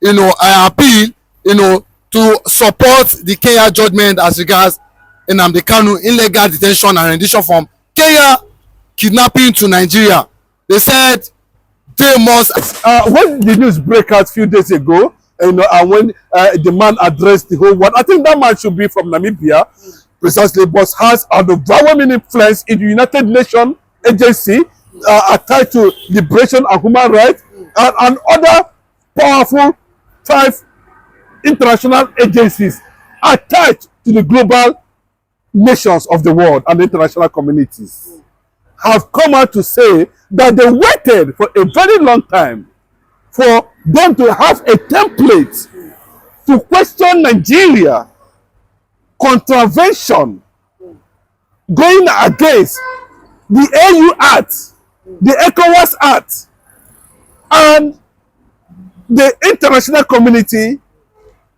I appeal, to support the Kenya judgment as regards Nnamdi Kanu illegal detention and rendition from Kenya kidnapping to Nigeria. They said they must. When the news broke out a few days ago, and when the man addressed the whole world, I think that man should be from Namibia, precisely, but has an overwhelming influence in the United Nations agency attached to liberation and human rights, and other powerful 5 international agencies attached to the global nations of the world and the international communities have come out to say that they waited for a very long time for them to have a template to question Nigeria contravention going against the AU Act, the ECOWAS Act, and the international community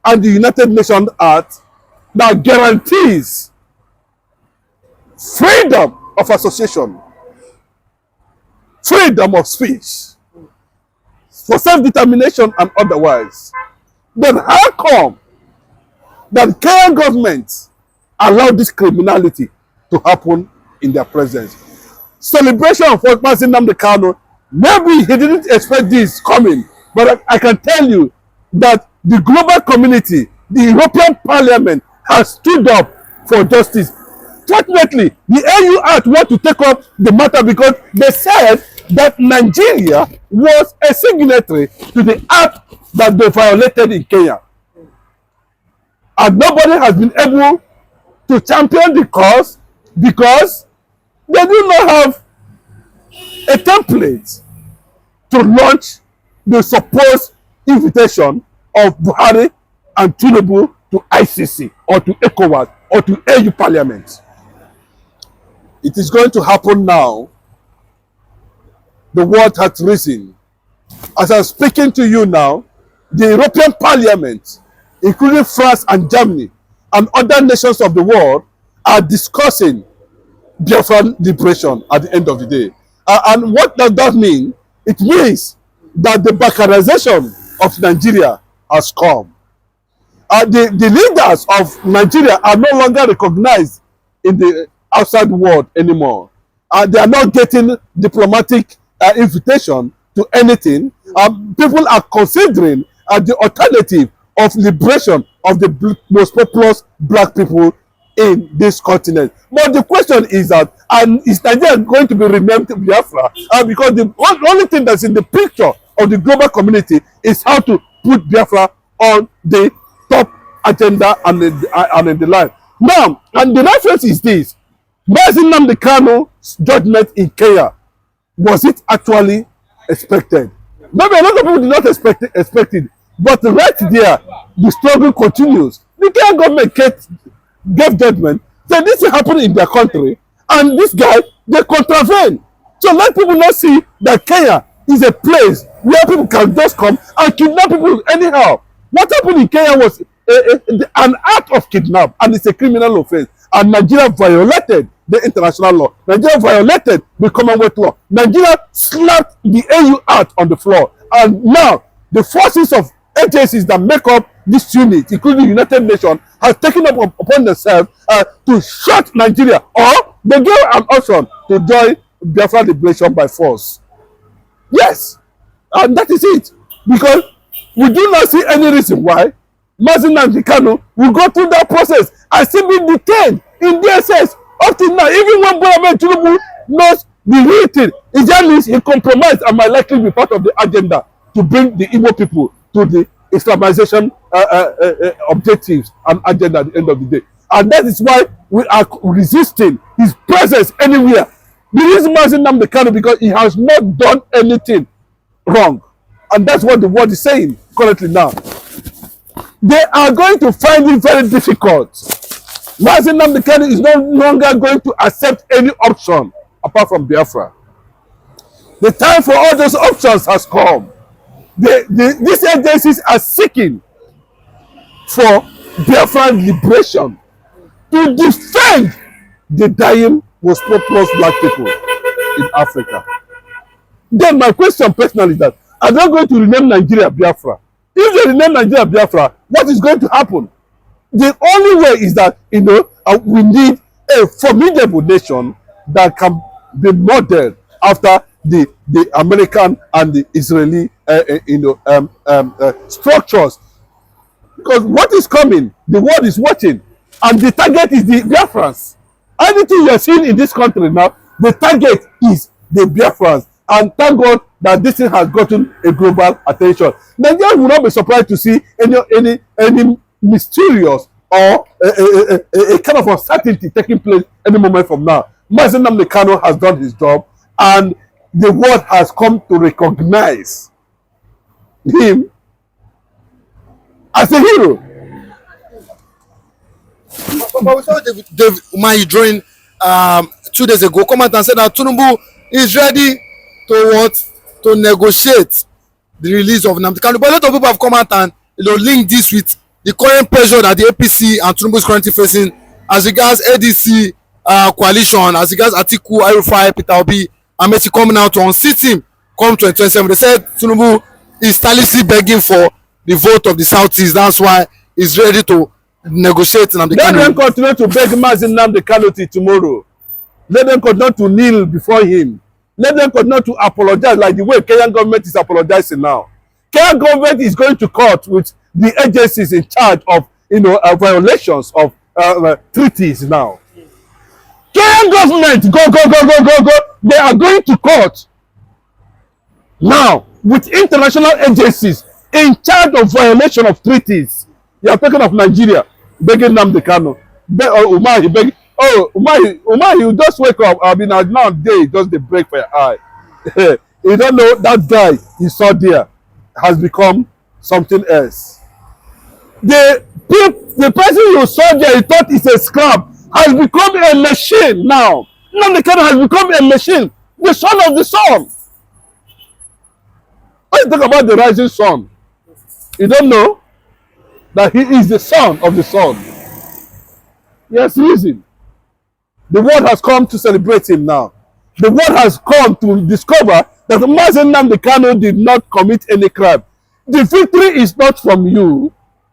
and the United Nations Act that guarantees freedom of association, freedom of speech, for self-determination and otherwise. Then how come that Kenyan government allowed this criminality to happen in their presence? Celebration of what Nnamdi Kanu, maybe he didn't expect this coming, but I can tell you that the global community, the European Parliament, has stood up for justice. Fortunately, the AU Act want to take up the matter because they said that Nigeria was a signatory to the act that they violated in Kenya. And nobody has been able to champion the cause because they do not have a template to launch the supposed invitation of Buhari and Tinubu to ICC or to ECOWAS or to AU Parliament. It is going to happen now. The world has risen. As I'm speaking to you now, the European Parliament, including France and Germany and other nations of the world, are discussing Biafra liberation at the end of the day. And what does that mean? It means that the Balkanization of Nigeria has come. The leaders of Nigeria are no longer recognized in the outside world anymore. They are not getting diplomatic invitation to anything. People are considering the alternative of liberation of the most populous black people in this continent. But the question is that, is Nigeria going to be renamed Biafra? Because the only thing that's in the picture of the global community is how to put Biafra on the top agenda and in the line. Now, and the reference is this: Nnamdi Kanu's judgment in Kenya, was it actually expected? Maybe a lot of people did not expect it, but right there, the struggle continues. The Kenyan government gave judgment, said this will happen in their country, and this guy, they contravene. So let people not see that Kenya is a place where people can just come and kidnap people anyhow. What happened in Kenya was an act of kidnap, and it's a criminal offense. And Nigeria violated the international law. Nigeria violated the Commonwealth law. Nigeria slapped the AU Act on the floor. And now, the forces of agencies that make up this unit, including the United Nations, have taken up upon themselves to shut Nigeria, or they gave an option to join Biafra liberation by force. Yes, and that is it. Because we do not see any reason why Nnamdi Kanu will go through that process and still be detained in DSS up to now. Even when Tinubu knows the real thing, it just means he compromised and might likely be part of the agenda to bring the Igbo people to the Islamization objectives and agenda at the end of the day. And that is why we are resisting his presence anywhere. The reason why Nnamdi Kanu, because he has not done anything wrong. And that's what the world is saying currently now. They are going to find it very difficult. Nnamdi Kanu is no longer going to accept any option apart from Biafra. The time for all those options has come. These agencies are seeking for Biafra liberation to defend the dying most populous black people in Africa. Then my question personally is that, are they going to rename Nigeria Biafra? If they rename Nigeria Biafra, what is going to happen? The only way is that, we need a formidable nation that can be modeled after the American and the Israeli structures. Because what is coming, the world is watching, and the target is the Biafrans. Anything you are seeing in this country now, the target is the Biafrans. And thank God that this thing has gotten a global attention. Nigerians will not be surprised to see any mysterious or a kind of uncertainty taking place any moment from now. Nnamdi Kanu has done his job, and the world has come to recognize him as a hero. But we saw David Umahi drawing 2 days ago come out and said that Tinubu is ready to negotiate the release of Nnamdi Kanu. But a lot of people have come out and link this with the current pressure that the APC and Tinubu is currently facing as regards ADC coalition, as regards Atiku, El-Rufai, Peter Obi, and Messi coming out to unseat him come 2027. They said Tinubu is tirelessly begging for the vote of the Southeast. That's why he's ready to negotiate Nnamdi Kanu. Let them continue to beg Nnamdi Kanu till tomorrow. Let them continue to kneel before him. Let them continue to apologize like the way Kenyan government is apologizing now. Kenyan government is going to court with the agencies in charge of violations of treaties now. Kenyan government go. They are going to court now with international agencies in charge of violation of treaties. You are talking of Nigeria begging Nnamdi Kanu. Umahi begging. Oh, Umahi, you just wake up. I mean, now day just the break for your eye. You don't know that guy you saw there has become something else. The person you saw there, you thought is a scrap, has become a machine now. Nnamdi Kanu has become a machine, the son of the sun. When you talk about the rising sun, you don't know that he is the son of the sun. Yes, reason. The world has come to celebrate him now. The world has come to discover that Nnamdi Kanu did not commit any crime. The victory is not from you.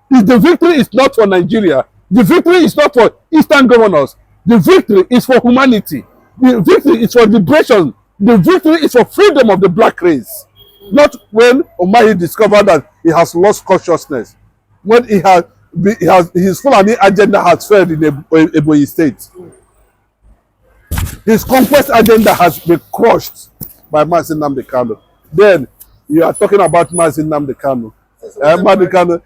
The victory is not for Nigeria. The victory is not for Eastern governors. The victory is for humanity. The victory is for liberation. The victory is for freedom of the black race. Not when Umahi discovered that he has lost consciousness. When his Fulani agenda has failed in Ebonyi State. His conquest agenda has been crushed by Nnamdi Kanu. Then you are talking about Nnamdi Kanu. Nnamdi Kanu.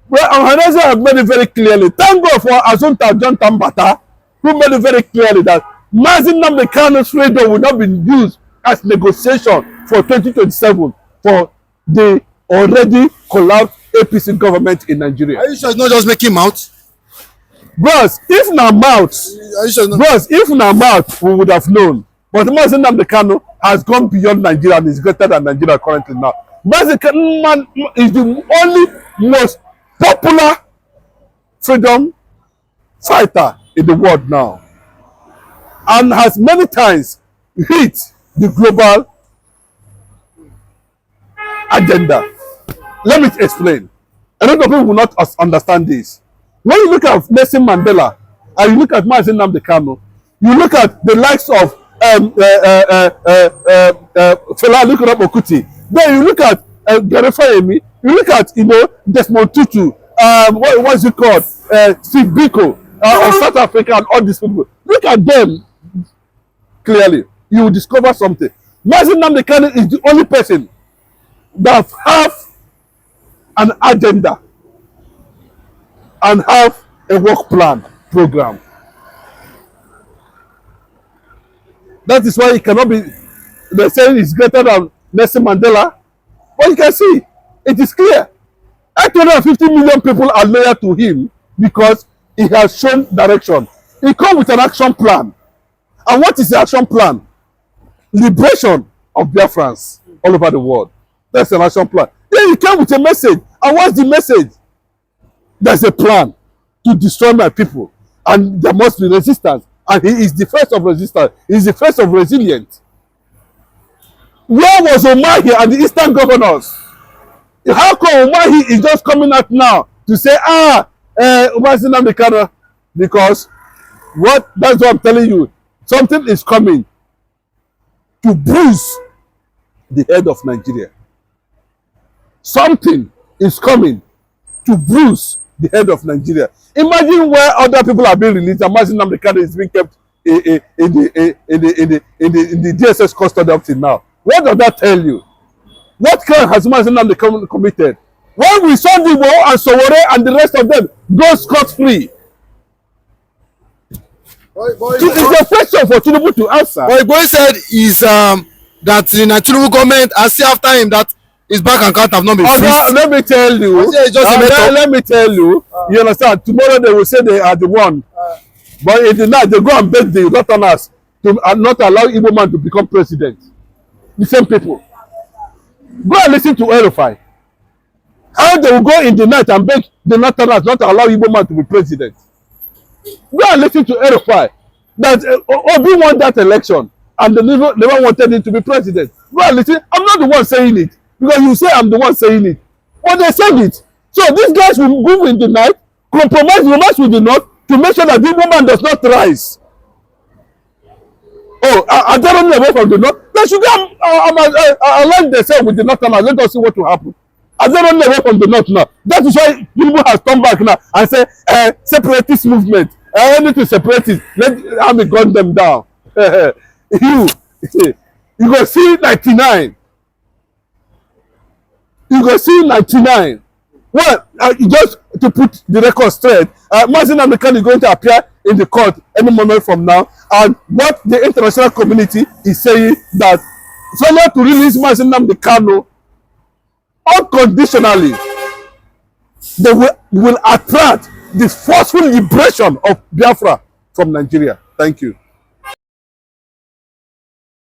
Well, Ohaneze have made it very clearly. Thank God for Azunta John Tambata, who made it very clearly that Nnamdi Kanu's freedom will not be used as negotiation for 2027 for the already collapsed APC government in Nigeria. Are you sure it's not just making mouth? Bros, if na mouth, we would have known. But Nnamdi Kanu has gone beyond Nigeria and is greater than Nigeria currently now. Nnamdi Kanu is the only most popular freedom fighter in the world now, and has many times hit the global agenda. Let me explain. A lot of people will not understand this. When you look at Nelson Mandela and you look at Nnamdi Kanu, you look at the likes of Fela Okuti, then you look at Gerefayemi, you look at Desmond Tutu, what's it called, Steve Biko, of South Africa, and all these people. Look at them clearly. You will discover something. Nnamdi Kanu is the only person that have an agenda and have a work plan program. That is why it cannot be, they're saying it's greater than Nelson Mandela. But you can see, it is clear. 850 million people are loyal to him because he has shown direction. He comes with an action plan. And what is the action plan? Liberation of Biafrans all over the world. That's an action plan. Then he came with a message. And what's the message? There's a plan to destroy my people. And there must be resistance. And he is the first of resistance. He is the first of resilience. Where was Umahi and the Eastern governors How come why he is just coming out now to say, Nnamdi Kanu? Because that's what I'm telling you. Something is coming to bruise the head of Nigeria. Something is coming to bruise the head of Nigeria. Imagine where other people are being released. Imagine Nnamdi Kanu is being kept in the DSS custody up till now. What does that tell you? What crime has Nnamdi Kanu committed? When we saw the war and Sowore and the rest of them go scot-free. It's a question for Tinubu to answer. But Igbo said is that the Tinubu government has still after him that his bank account have not been freezed. Let me tell you. Let me tell you. You understand? Tomorrow they will say they are the one. But in the night they go and beg the Northerners to not allow Igbo man to become president. The same people. Go and listen to Erufai. How they will go in the night and beg the Northerners not to allow Igbo man to be president. Go and listen to Erufai. That Obi won that election and they never wanted him to be president. Go and listen. I'm not the one saying it. Because you say I'm the one saying it. But they said it. So these guys will move in the night, compromise romance with the North to make sure that the woman does not rise. Oh, are they running away from the North? They should go align themselves with the North and let us see what will happen. Are they running away from the North now? That is why people has come back now and say, separatist movement. Need to separate it. Let me gun them down. You go see 99. You go see 99. Well, just to put the record straight, Nnamdi Kanu is going to appear in the court any moment from now. And what the international community is saying that failure to release Nnamdi Kanu unconditionally, they will attract the forceful liberation of Biafra from Nigeria. Thank you.